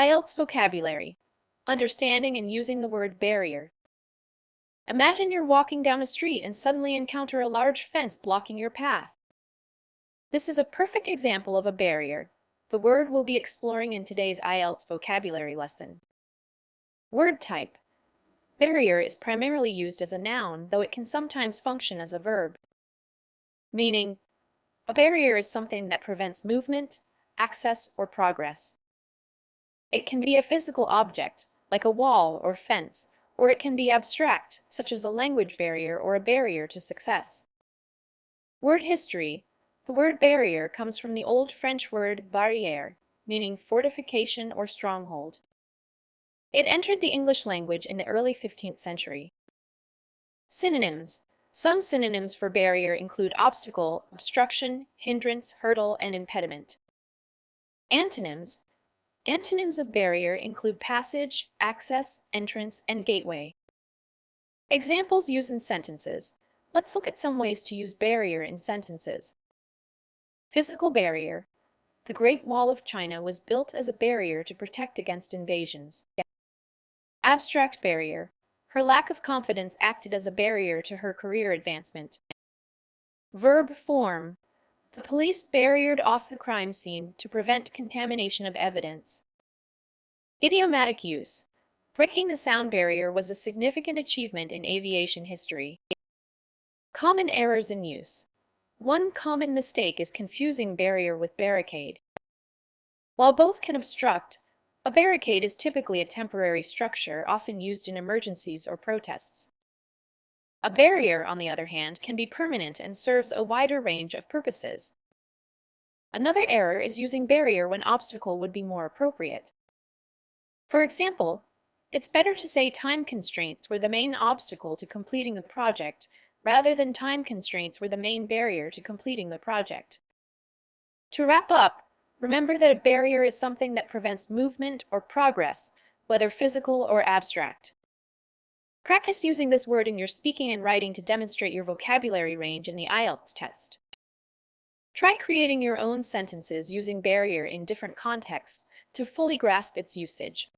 IELTS vocabulary. Understanding and using the word barrier. Imagine you're walking down a street and suddenly encounter a large fence blocking your path. This is a perfect example of a barrier. The word we'll be exploring in today's IELTS vocabulary lesson. Word type. Barrier is primarily used as a noun, though it can sometimes function as a verb. Meaning, a barrier is something that prevents movement, access, or progress. It can be a physical object, like a wall or fence, or it can be abstract, such as a language barrier or a barrier to success. Word history. The word barrier comes from the Old French word barrière, meaning fortification or stronghold. It entered the English language in the early 15th century. Synonyms. Some synonyms for barrier include obstacle, obstruction, hindrance, hurdle, and impediment. Antonyms. Antonyms of barrier include passage, access, entrance, and gateway. Examples used in sentences. Let's look at some ways to use barrier in sentences. Physical barrier. The Great Wall of China was built as a barrier to protect against invasions. Abstract barrier. Her lack of confidence acted as a barrier to her career advancement. Verb form. The police barriered off the crime scene to prevent contamination of evidence. Idiomatic use. Breaking the sound barrier was a significant achievement in aviation history. Common errors in use. One common mistake is confusing barrier with barricade. While both can obstruct, a barricade is typically a temporary structure often used in emergencies or protests. A barrier, on the other hand, can be permanent and serves a wider range of purposes. Another error is using barrier when obstacle would be more appropriate. For example, it's better to say time constraints were the main obstacle to completing the project rather than time constraints were the main barrier to completing the project. To wrap up, remember that a barrier is something that prevents movement or progress, whether physical or abstract. Practice using this word in your speaking and writing to demonstrate your vocabulary range in the IELTS test. Try creating your own sentences using barrier in different contexts to fully grasp its usage.